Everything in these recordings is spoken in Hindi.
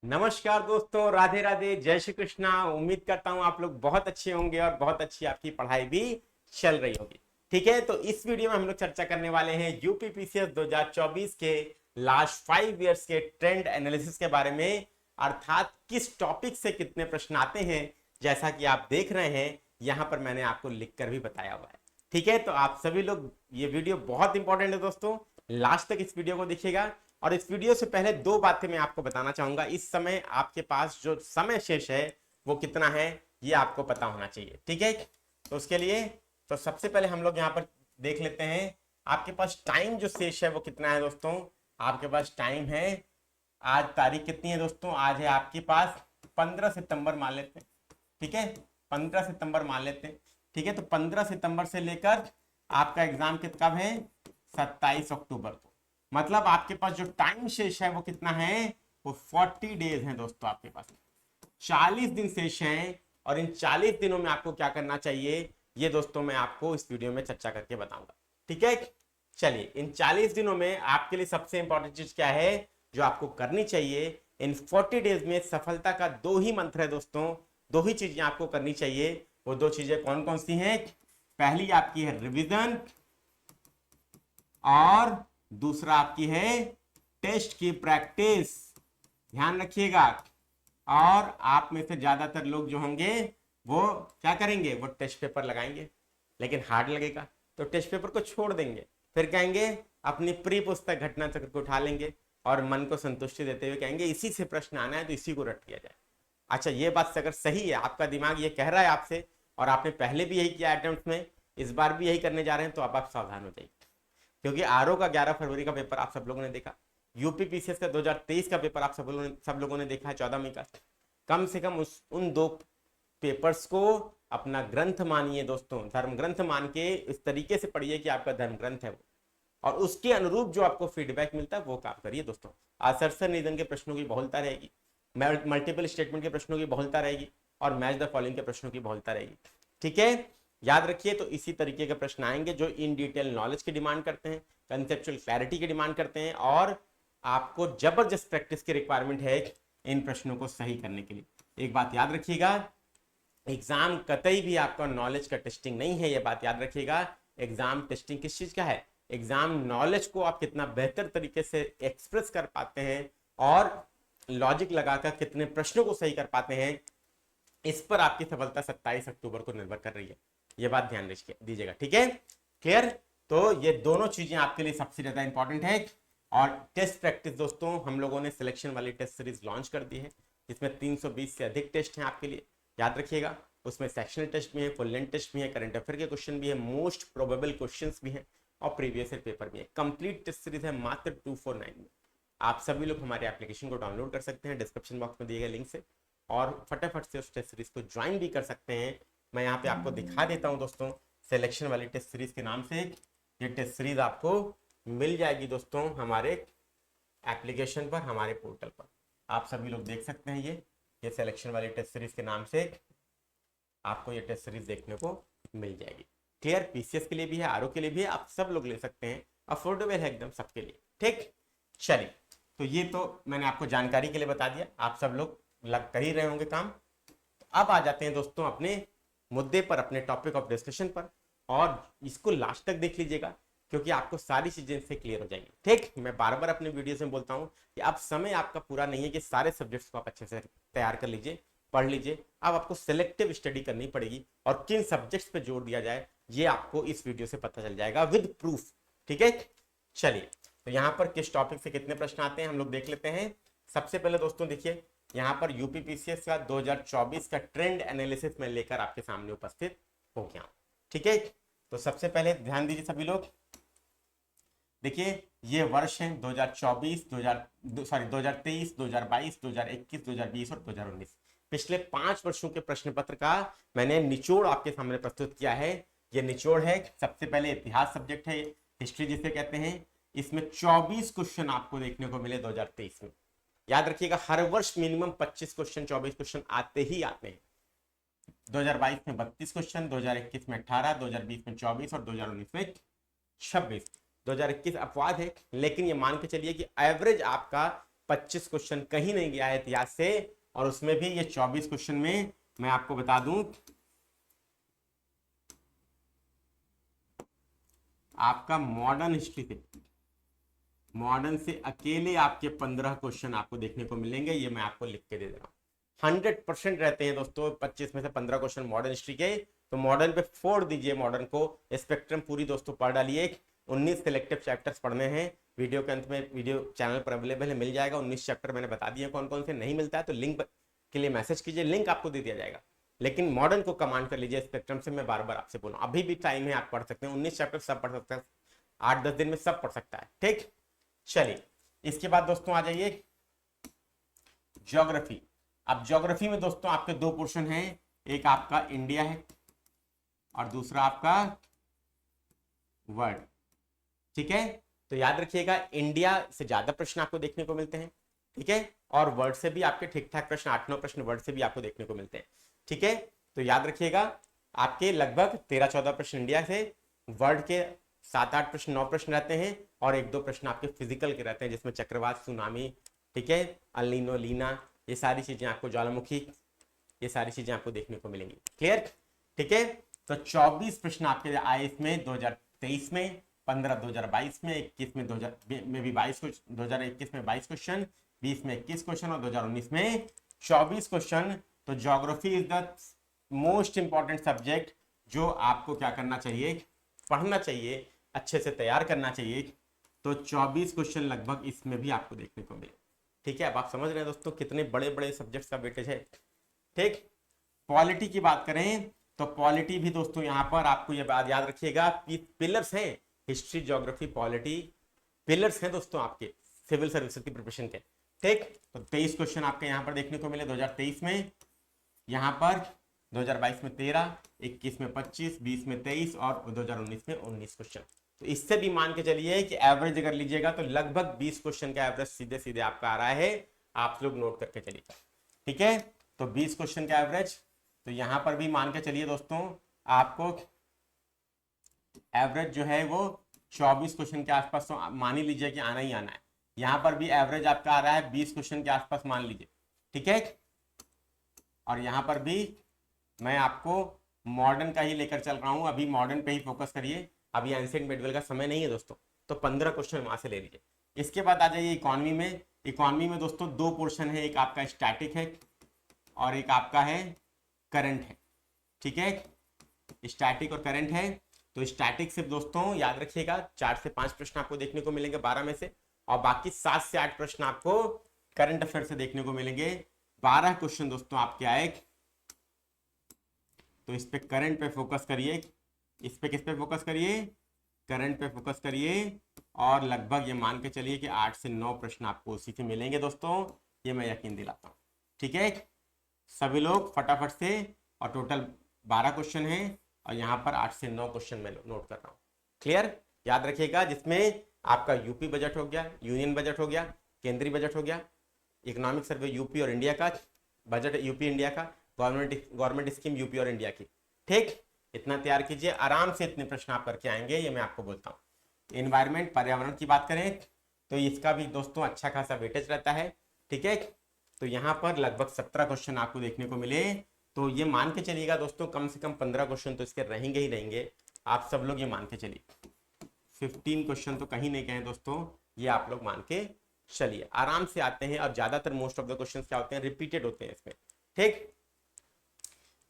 नमस्कार दोस्तों, राधे राधे, जय श्री कृष्णा। उम्मीद करता हूं आप लोग बहुत अच्छे होंगे और बहुत अच्छी आपकी पढ़ाई भी चल रही होगी। ठीक है, तो इस वीडियो में हम लोग चर्चा करने वाले हैं यूपीपीसीएस 2024 के लास्ट 5 इयर्स के ट्रेंड एनालिसिस के बारे में, अर्थात किस टॉपिक से कितने प्रश्न आते हैं। जैसा कि आप देख रहे हैं यहां पर मैंने आपको लिखकर भी बताया हुआ है। ठीक है, तो आप सभी लोग, ये वीडियो बहुत इंपॉर्टेंट है दोस्तों, लास्ट तक इस वीडियो को देखिएगा। और इस वीडियो से पहले दो बातें मैं आपको बताना चाहूंगा। इस समय आपके पास जो समय शेष है वो कितना है, ये आपको पता होना चाहिए। ठीक है, तो उसके लिए तो सबसे पहले हम लोग यहाँ पर देख लेते हैं आपके पास टाइम जो शेष है वो कितना है दोस्तों। आपके पास टाइम है, आज तारीख कितनी है दोस्तों, आज है आपके पास 15 सितंबर मान लेते हैं। ठीक है, 15 सितंबर मान लेते हैं। ठीक है, तो 15 सितंबर से लेकर आपका एग्जाम कब है, 27 अक्टूबर को। मतलब आपके पास जो टाइम शेष है वो कितना है, वो 40 डेज है दोस्तों। आपके पास 40 दिन शेष हैं और इन 40 दिनों में आपको क्या करना चाहिए, ये दोस्तों मैं आपको इस वीडियो में चर्चा करके बताऊंगा। ठीक है, चलिए, इन 40 दिनों में आपके लिए सबसे इंपॉर्टेंट चीज क्या है जो आपको करनी चाहिए। इन 40 डेज में सफलता का दो ही मंत्र है दोस्तों, दो ही चीजें आपको करनी चाहिए। वो दो चीजें कौन कौन सी हैं, पहली आपकी है रिवीजन और दूसरा आपकी है टेस्ट की प्रैक्टिस। ध्यान रखिएगा। और आप में से ज्यादातर लोग जो होंगे वो क्या करेंगे, वो टेस्ट पेपर लगाएंगे, लेकिन हार्ड लगेगा तो टेस्ट पेपर को छोड़ देंगे। फिर कहेंगे अपनी प्री पुस्तक घटना चक्र को उठा लेंगे और मन को संतुष्टि देते हुए कहेंगे इसी से प्रश्न आना है तो इसी को रट किया जाए। अच्छा, ये बात अगर सही है, आपका दिमाग ये कह रहा है आपसे और आपने पहले भी यही किया अटेम्प्ट में, इस बार भी यही करने जा रहे हैं, तो अब आप सावधान हो जाइए। क्योंकि आरओ का 11 फरवरी का पेपर आप सब लोगों ने देखा, यूपीपीसीएस का 2023 का पेपर आप सब लोगों ने देखा है 14 मई का। कम से कम उन दो पेपर्स को अपना ग्रंथ मानिए दोस्तों, धर्म ग्रंथ मान के इस तरीके से पढ़िए कि आपका धर्म ग्रंथ है वो, और उसके अनुरूप जो आपको फीडबैक मिलता है वो काम करिए दोस्तों। आसरसर निधन के प्रश्नों की बहुलता रहेगी, मल्टीपल स्टेटमेंट के प्रश्नों की बहुलता रहेगी और मैच द फॉलोइंग के प्रश्नों की बहुलता रहेगी। ठीक है, याद रखिए। तो इसी तरीके के प्रश्न आएंगे जो इन डिटेल नॉलेज की डिमांड करते हैं, कंसेप्चुअल क्लैरिटी की डिमांड करते हैं, और आपको जबरदस्त प्रैक्टिस की रिक्वायरमेंट है इन प्रश्नों को सही करने के लिए। एक बात याद रखिएगा, एग्जाम कतई भी आपका नॉलेज का टेस्टिंग नहीं है, ये बात याद रखिएगा। एग्जाम टेस्टिंग किस चीज का है, एग्जाम नॉलेज को आप कितना बेहतर तरीके से एक्सप्रेस कर पाते हैं और लॉजिक लगाकर कितने प्रश्नों को सही कर पाते हैं, इस पर आपकी सफलता 27 अक्टूबर को निर्भर कर रही है। ये बात ध्यान दीजिएगा। ठीक है, क्लियर। तो ये दोनों चीजें आपके लिए सबसे ज्यादा इंपॉर्टेंट है। और टेस्ट प्रैक्टिस दोस्तों, हम लोगों ने सिलेक्शन वाली टेस्ट सीरीज लॉन्च कर दी है, जिसमें 320 से अधिक टेस्ट हैं आपके लिए, याद रखिएगा। उसमें सेक्शनल टेस्ट भी है, फुल लेंथ टेस्ट भी है, करंट अफेयर के क्वेश्चन भी है, मोस्ट प्रोबेबल क्वेश्चंस भी हैं और प्रीवियस ईयर पेपर भी है। कंप्लीट टेस्ट सीरीज है मात्र 249 में। आप सभी लोग हमारे एप्लीकेशन को डाउनलोड कर सकते हैं डिस्क्रिप्शन बॉक्स में दिए गए लिंक से, और फटाफट से उस टेस्ट सीरीज को ज्वाइन भी कर सकते हैं। मैं यहाँ पे आपको दिखा देता हूँ दोस्तों, सिलेक्शन वाली टेस्ट सीरीज के नाम से ये टेस्ट सीरीज आपको मिल जाएगी दोस्तों हमारे एप्लीकेशन पर, हमारे पोर्टल पर। आप सभी लोग देख सकते हैं ये सिलेक्शन वाली टेस्ट सीरीज के नाम से आपको ये टेस्ट सीरीज देखने को मिल जाएगी। क्लियर, पीसीएस के लिए भी है, आरओ के लिए भी है, आप सब लोग ले सकते हैं, अफोर्डेबल है एकदम सबके लिए। ठीक, चलिए, तो ये तो मैंने आपको जानकारी के लिए बता दिया, आप सब लोग लग कर ही रहे होंगे काम। अब आ जाते हैं दोस्तों अपने मुद्दे पर, अपने टॉपिक ऑफ डिस्कशन पर, और इसको लास्ट तक देख लीजिएगा क्योंकि आपको सारी चीजें इससे क्लियर हो जाएंगी। ठीक, मैं बार बार अपने वीडियोस में बोलता हूं कि अब समय आपका पूरा नहीं है कि सारे सब्जेक्ट्स को आप अच्छे से तैयार कर लीजिए, पढ़ लीजिए। अब आपको सिलेक्टिव स्टडी करनी पड़ेगी और किन सब्जेक्ट्स पे जोर दिया जाए ये आपको इस वीडियो से पता चल जाएगा विद प्रूफ। ठीक है, चलिए, तो यहाँ पर किस टॉपिक से कितने प्रश्न आते हैं हम लोग देख लेते हैं। सबसे पहले दोस्तों देखिए, यहाँ पर यूपीपीसीएस का 2024 का ट्रेंड एनालिसिस में लेकर आपके सामने उपस्थित हो गया। ठीक है, तो सबसे पहले ध्यान दीजिए सभी लोग, देखिए ये वर्ष है 2024, 2023, 2022, 2021, 2020 और 2019। पिछले 5 वर्षों के प्रश्न पत्र का मैंने निचोड़ आपके सामने प्रस्तुत किया है। ये निचोड़ है, सबसे पहले इतिहास सब्जेक्ट है, हिस्ट्री जिसे कहते हैं। इसमें 24 क्वेश्चन आपको देखने को मिले 2023 में। याद रखिएगा, हर वर्ष मिनिमम 25 क्वेश्चन, 24 क्वेश्चन आते ही आते हैं। 2022 में 32 क्वेश्चन, 2021 में 18, 2020 में 24 और 2019 में 26। 2021 अपवाद है, लेकिन ये मान के चलिए कि एवरेज आपका 25 क्वेश्चन कहीं नहीं गया है इतिहास से, और उसमें भी ये 24 क्वेश्चन में मैं आपको बता दूं आपका मॉडर्न से अकेले आपके 15 क्वेश्चन आपको देखने को मिलेंगे। ये मैं आपको लिख के दे रहा हूँ। 100% रहते हैं दोस्तों, 25 में से 15 क्वेश्चन मॉडर्न हिस्ट्री के। तो मॉडर्न पे फोड़ दीजिए, मॉडर्न को स्पेक्ट्रम पूरी दोस्तों पढ़ डालिए। 19 सिलेक्टिव चैप्टर्स पढ़ने हैं। वीडियो के अंत में वीडियो चैनल पर अवेलेबल है, मिल जाएगा। 19 चैप्टर मैंने बता दिए कौन कौन से। नहीं मिलता है तो लिंक के लिए मैसेज कीजिए, लिंक आपको दे दिया जाएगा। लेकिन मॉडर्न को कमांड कर लीजिए स्पेक्ट्रम से। मैं बार बार आपसे बोलूँ, अभी भी टाइम है, आप पढ़ सकते हैं। 19 चैप्टर सब पढ़ सकते हैं, 8-10 दिन में सब पढ़ सकता है। ठीक, चलिए इसके बाद दोस्तों आ जाइए ज्योग्राफी। अब ज्योग्राफी में दोस्तों आपके दो पोर्शन हैं, एक आपका इंडिया है और दूसरा आपका वर्ल्ड। ठीक है, तो याद रखिएगा इंडिया से ज्यादा प्रश्न आपको देखने को मिलते हैं, ठीक है, और वर्ल्ड से भी आपके ठीक ठाक प्रश्न, 8-9 प्रश्न वर्ल्ड से भी आपको देखने को मिलते हैं। ठीक है, तो याद रखिएगा आपके लगभग 13-14 प्रश्न इंडिया से, वर्ल्ड के 7-8 प्रश्न, 9 प्रश्न रहते हैं, और 1-2 प्रश्न आपके फिजिकल के रहते हैं, जिसमें चक्रवात, सुनामी, ठीक है, अल्नीनो, लीना, ये सारी चीजें आपको, ज्वालामुखी, ये सारी चीजें आपको देखने को मिलेंगी। क्लियर, ठीक है। तो 24 प्रश्न आपके आए इसमें 2023 में, 15 2022 में, 21 में 2000 में भी 2021 में 22 क्वेश्चन, 20 में 21 क्वेश्चन और 2019 में 24 क्वेश्चन। तो geography is the most important subject जो आपको क्या करना चाहिए, पढ़ना चाहिए, अच्छे से तैयार करना चाहिए। तो 24 क्वेश्चन लगभग इसमें भी आपको देखने को मिले। ठीक है, अब आप समझ रहे हैं दोस्तों कितने बड़े बड़े सब्जेक्ट्स का वेटेज है। ठीक, पॉलिटी की बात करें तो पॉलिटी भी दोस्तों यहाँ पर आपको ये बात याद रखिएगा, पिलर्स हैं, हिस्ट्री, ज्योग्राफी, पॉलिटी पिलर्स हैं दोस्तों आपके सिविल सर्विसेज की प्रिपरेशन के। ठीक, तो 23 क्वेश्चन आपके यहाँ पर देखने को मिले 2023 में, यहाँ पर 2022 में 13, 21 में 25, 20 में 23 और 2019 में 19 क्वेश्चन। तो इससे भी मान के चलिए कि एवरेज अगर लीजिएगा तो लगभग 20 क्वेश्चन का एवरेज सीधे सीधे आपका आ रहा है, आप लोग नोट करके चलिएगा। ठीक है, तो 20 क्वेश्चन का एवरेज, तो यहां पर भी मान के चलिए दोस्तों आपको एवरेज जो है वो 24 क्वेश्चन के आसपास तो मान ही लीजिए कि आना ही आना है। यहां पर भी एवरेज आपका आ रहा है 20 क्वेश्चन के आसपास मान लीजिए। ठीक है, और यहां पर भी मैं आपको मॉडर्न का ही लेकर चल रहा हूं, अभी मॉडर्न पे ही फोकस करिए, अभी एंशिएंट मिडिवल का समय नहीं है दोस्तों। तो 15 क्वेश्चन वहां से ले लीजिए। इसके बाद आ जाइए इकोनॉमी में। इकोनॉमी में दोस्तों दो पोर्शन है, एक आपका स्टैटिक है और एक आपका है करंट है। ठीक है, स्टैटिक और करंट है। तो स्टैटिक से दोस्तों याद रखिएगा 4 से 5 प्रश्न आपको देखने को मिलेंगे 12 में से, और बाकी 7 से 8 प्रश्न आपको करंट अफेयर से देखने को मिलेंगे। 12 क्वेश्चन दोस्तों आपके आए, तो इस पे करंट पे फोकस करिए, इस पे किस पे फोकस करिए, करंट पे फोकस करिए, और लगभग ये मान के चलिए कि 8 से 9 प्रश्न आपको उसी से मिलेंगे दोस्तों, ये मैं यकीन दिलाता हूँ। ठीक है, सभी लोग फटाफट से, और टोटल 12 क्वेश्चन है और यहाँ पर 8 से 9 क्वेश्चन मैं नोट कर रहा हूँ। क्लियर, याद रखिएगा जिसमें आपका यूपी बजट हो गया, यूनियन बजट हो गया, केंद्रीय बजट हो गया, इकोनॉमिक सर्वे यूपी और इंडिया का बजट, यूपी इंडिया का, गवर्नमेंट स्कीम यूपी और इंडिया की। ठीक, इतना तैयार कीजिए, आराम से इतने प्रश्न आप करके आएंगे, ये मैं आपको बोलता हूँ। एनवायरमेंट, पर्यावरण की बात करें तो इसका भी दोस्तों अच्छा खासा वेटेज रहता है। ठीक है, तो यहाँ पर लगभग 17 क्वेश्चन आपको देखने को मिले। तो ये मान के चलिएगा दोस्तों कम से कम 15 क्वेश्चन तो इसके रहेंगे ही रहेंगे, आप सब लोग ये मान के चलिए। 15 क्वेश्चन तो कहीं नहीं गए दोस्तों, ये आप लोग मान के चलिए, आराम से आते हैं। और ज्यादातर मोस्ट ऑफ द क्वेश्चन क्या होते हैं, रिपीटेड होते हैं इसमें। ठीक,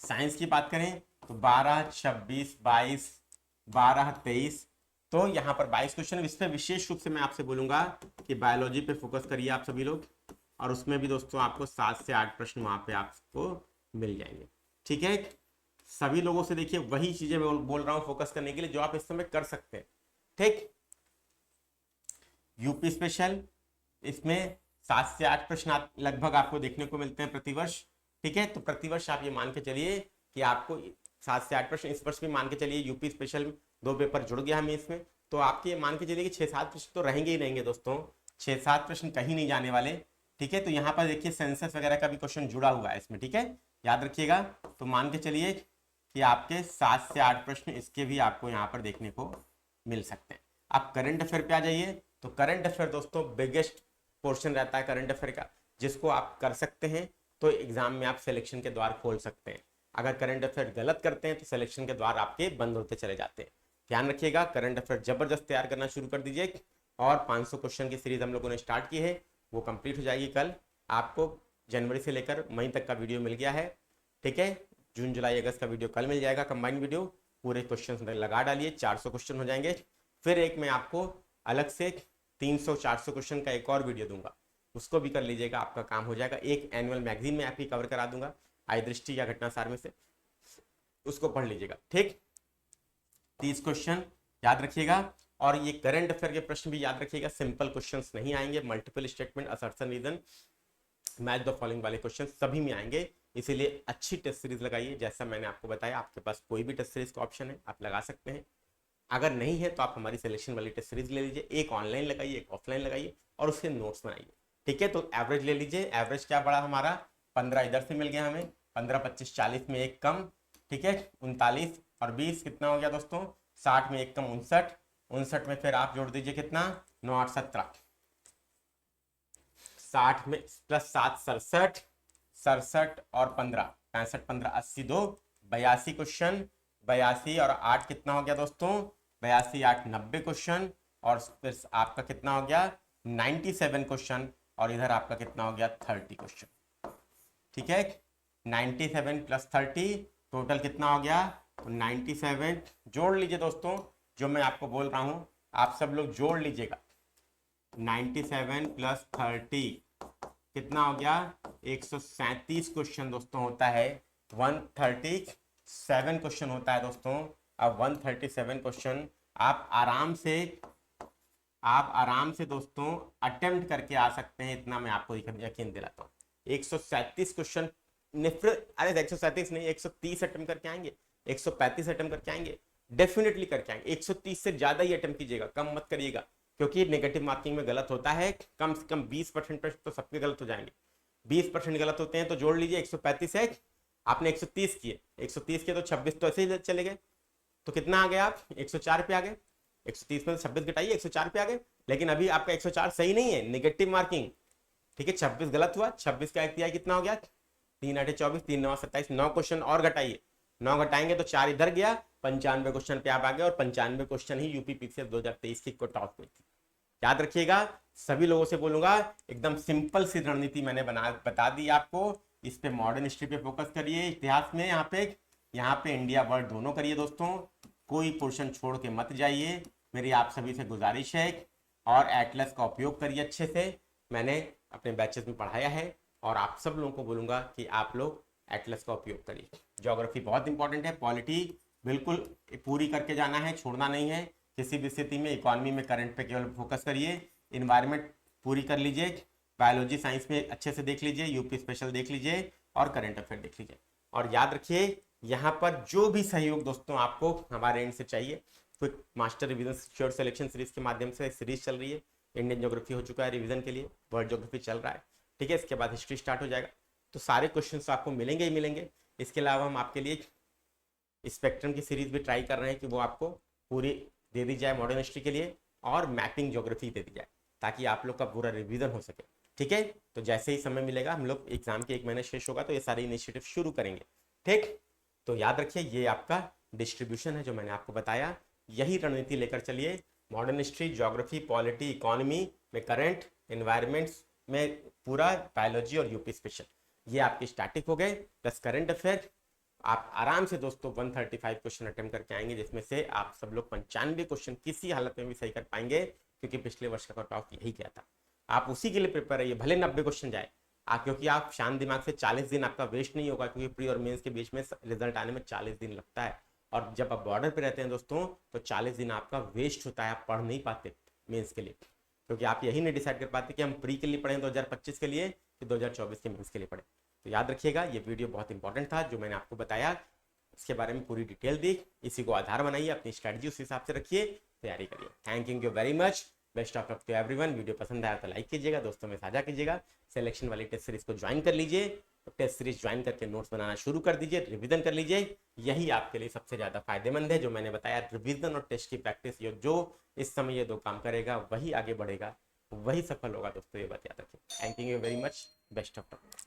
साइंस की बात करें तो 12, 26, 22, 12, 23, तो यहाँ पर 22 क्वेश्चन। इस पर विशेष रूप से मैं आपसे बोलूंगा कि बायोलॉजी पे फोकस करिए आप सभी लोग, और उसमें भी दोस्तों आपको 7 से 8 प्रश्न वहां पे आपको मिल जाएंगे। ठीक है, सभी लोगों से देखिए वही चीजें मैं बोल रहा हूँ फोकस करने के लिए जो आप इस समय कर सकते हैं। ठीक, यूपी स्पेशल, इसमें 7 से 8 प्रश्न लगभग आपको देखने को मिलते हैं प्रतिवर्ष। ठीक है, तो प्रतिवर्ष आप ये मान के चलिए कि आपको 7 से 8 प्रश्न, इस वर्ष भी मान के चलिए यूपी स्पेशल 2 पेपर जुड़ गया हमें इसमें, तो आपके ये मान के चलिए कि 6-7 प्रश्न तो रहेंगे ही रहेंगे दोस्तों, 6-7 प्रश्न कहीं नहीं जाने वाले। ठीक है, तो यहाँ पर देखिए सेंसस वगैरह का भी क्वेश्चन जुड़ा हुआ है इसमें। ठीक है, याद रखिएगा, तो मान के चलिए कि आपके 7 से 8 प्रश्न इसके भी आपको यहाँ पर देखने को मिल सकते हैं। आप करंट अफेयर पे आ जाइए, तो करंट अफेयर दोस्तों बिगेस्ट पोर्शन रहता है करंट अफेयर का, जिसको आप कर सकते हैं तो एग्जाम में आप सिलेक्शन के द्वार खोल सकते हैं। अगर करंट अफेयर गलत करते हैं तो सिलेक्शन के द्वार आपके बंद होते चले जाते हैं। ध्यान रखिएगा, करंट अफेयर जबरदस्त तैयार करना शुरू कर दीजिए। और 500 क्वेश्चन की सीरीज हम लोगों ने स्टार्ट की है, वो कंप्लीट हो जाएगी कल। आपको जनवरी से लेकर मई तक का वीडियो मिल गया है, ठीक है। जून जुलाई अगस्त का वीडियो कल मिल जाएगा, कंबाइंड वीडियो। पूरे क्वेश्चन लगा डालिए, 400 क्वेश्चन हो जाएंगे। फिर एक मैं आपको अलग से 300-400 क्वेश्चन का एक और वीडियो दूंगा, उसको भी कर लीजिएगा, आपका काम हो जाएगा। एक एनुअल मैगजीन में आपकी कवर करा दूंगा, आई दृष्टि या घटनासार में से, उसको पढ़ लीजिएगा, ठीक। 30 क्वेश्चन याद रखिएगा। और ये करंट अफेयर के प्रश्न भी याद रखिएगा, सिंपल क्वेश्चंस नहीं आएंगे, multiple statement, assertion, reason, match the following वाले क्वेश्चन सभी में आएंगे। इसीलिए अच्छी टेस्ट सीरीज लगाइए। जैसा मैंने आपको बताया, आपके पास कोई भी टेस्ट सीरीज का ऑप्शन है, आप लगा सकते हैं। अगर नहीं है तो आप हमारी सिलेक्शन वाली टेस्ट सीरीज ले लीजिए, एक ऑनलाइन लगाइए, एक ऑफलाइन लगाइए, और उसके नोट्स बनाइए, ठीक है। तो एवरेज ले लीजिए। एवरेज क्या पड़ा हमारा, 15 इधर से मिल गया हमें, 15, 25, 40 में एक कम, ठीक है। 39 और 20 कितना हो गया दोस्तों, 60 में एक कम 59, 59 में फिर आप जोड़ दीजिए कितना, 9, 8, 17, 60 में प्लस 7, 67, 67 और 15, 65, 15, 80, 2, 82 क्वेश्चन, 82 और 8 कितना हो गया दोस्तों, 82, 8, 90 क्वेश्चन। और फिर आपका कितना हो गया, 97 क्वेश्चन। और इधर आपका कितना हो गया, 30 क्वेश्चन, ठीक है। 97 प्लस 30 टोटल कितना हो गया, 97। जोड़ लीजिए दोस्तों, जो मैं आपको बोल रहा हूं आप सब लोग जोड़ लीजिएगा। 97 प्लस 30 कितना हो गया, 137 क्वेश्चन दोस्तों होता है। 137 क्वेश्चन होता है दोस्तों। अब 137 क्वेश्चन आप आराम से दोस्तों अटेम्प्ट करके आ सकते हैं, इतना मैं आपको यकीन दिलाता हूँ। 137 क्वेश्चन अरे 137 नहीं, 130 अटेम्प्ट करके आएंगे, 135 अटेम्प्ट करके आएंगे, डेफिनेटली करके आएंगे। 130 से ज्यादा ही अटेम्प्ट कीजिएगा, कम मत करिएगा, क्योंकि नेगेटिव मार्किंग में गलत होता है। कम से कम 20% तो सबके गलत हो जाएंगे, 20% गलत होते हैं। तो जोड़ लीजिए, 135 है, आपने 130 किए, 130 किए तो 26 तो ऐसे ही चले गए, तो कितना आ गए आप, 104 पे आ गए। 130 में 26 घटाइए, 104 पे आ गए। लेकिन अभी आपका 104 सही नहीं है, नेगेटिव मार्किंग, ठीक है। 26 गलत हुआ, 26 का एक कितना हो गया, 3, 8, 24, 3, 9, 27, 9 क्वेश्चन और घटाइए, 9 घटाएंगे तो 4 इधर गया, 95 क्वेश्चन पे आप आ गए। और 95 क्वेश्चन ही यूपी पीसीएस 2023 की कट-ऑफ में थी। याद रखिएगा, सभी लोगों से बोलूंगा, एकदम सिंपल सी रणनीति मैंने बता दी आपको। इस पे मॉडर्न हिस्ट्री पे फोकस करिए, इतिहास में यहाँ पे इंडिया वर्ल्ड दोनों करिए दोस्तों, कोई पोर्शन छोड़ के मत जाइए, मेरी आप सभी से गुजारिश है। और एटलस का उपयोग करिए अच्छे से, मैंने अपने बैचेस में पढ़ाया है, और आप सब लोगों को बोलूंगा कि आप लोग एटलस का उपयोग करिए। ज्योग्राफी बहुत इंपॉर्टेंट है, पॉलिटी बिल्कुल पूरी करके जाना है, छोड़ना नहीं है किसी भी स्थिति में। इकोनॉमी में करंट पे केवल फोकस करिए, इन्वायरमेंट पूरी कर लीजिए, बायोलॉजी साइंस में अच्छे से देख लीजिए, यूपी स्पेशल देख लीजिए, और करंट अफेयर देख लीजिए। और याद रखिए, यहाँ पर जो भी सहयोग दोस्तों आपको हमारे एंड से चाहिए, quick master revision sure selection series के माध्यम से सीरीज चल रही है। इंडियन ज्योग्राफी हो चुका है रिवीजन के लिए, वर्ल्ड ज्योग्राफी चल रहा है, ठीक है। इसके बाद हिस्ट्री स्टार्ट हो जाएगा, तो सारे क्वेश्चंस आपको मिलेंगे ही मिलेंगे। इसके अलावा हम आपके लिए स्पेक्ट्रम की सीरीज भी ट्राई कर रहे हैं कि वो आपको पूरी दे दी जाए मॉडर्न हिस्ट्री के लिए, और मैपिंग ज्योग्राफी दे दी जाए, ताकि आप लोग का पूरा रिवीजन हो सके, ठीक है। तो जैसे ही समय मिलेगा, हम लोग एग्जाम के 1 महीने शेष होगा तो ये सारे इनिशिएटिव शुरू करेंगे, ठीक। तो याद रखिए, ये आपका डिस्ट्रीब्यूशन है जो मैंने आपको बताया, यही रणनीति लेकर चलिए। Modern history, geography, polity, economy में करंट, एनवायरमेंट्स में पूरा बायोलॉजी और यूपी स्पेशल, ये आपके स्टैटिक हो गए, प्लस करंट अफेयर। आप आराम से दोस्तों 135 क्वेश्चन अटेम्प्ट करके आएंगे, जिसमें से आप सब लोग 95 क्वेश्चन किसी हालत में भी सही कर पाएंगे, क्योंकि पिछले वर्ष का कट ऑफ यही गया था। आप उसी के लिए प्रिपेयर रहिए, भले 90 क्वेश्चन जाए, क्योंकि आप शांत दिमाग से 40 दिन आपका वेस्ट नहीं होगा, क्योंकि प्री और मेंस के बीच में रिजल्ट आने में 40 दिन लगता है। और जब आप बॉर्डर पे रहते हैं दोस्तों, तो 40 दिन आपका वेस्ट होता है, आप पढ़ नहीं पाते मेंस के लिए, क्योंकि आप यही नहीं डिसाइड कर पाते कि हम प्री के लिए पढ़ें 2025 के लिए, कि 2024 के मेंस के लिए पढ़ें। तो याद रखिएगा, ये वीडियो बहुत इंपॉर्टेंट था, जो मैंने आपको बताया इसके बारे में पूरी डिटेल दी, इसी को आधार बनाइए, अपनी स्ट्रेटजी उस हिसाब से रखिए, तैयारी करिए। Thank you very much, best of luck to everyone. Video पसंद आया तो लाइक कीजिएगा, दोस्तों में साझा कीजिएगा, सिलेक्शन वाली टेस्ट सीरीज को ज्वाइन कर लीजिए, तो टेस्ट सीरीज ज्वाइन करके नोट्स बनाना शुरू कर दीजिए, रिवीजन कर लीजिए, यही आपके लिए सबसे ज्यादा फायदेमंद है। जो मैंने बताया, रिवीजन और टेस्ट की प्रैक्टिस, जो इस समय ये 2 काम करेगा, वही आगे बढ़ेगा वही सफल होगा दोस्तों, ये बात याद रखिए। Thank you very much, best of luck.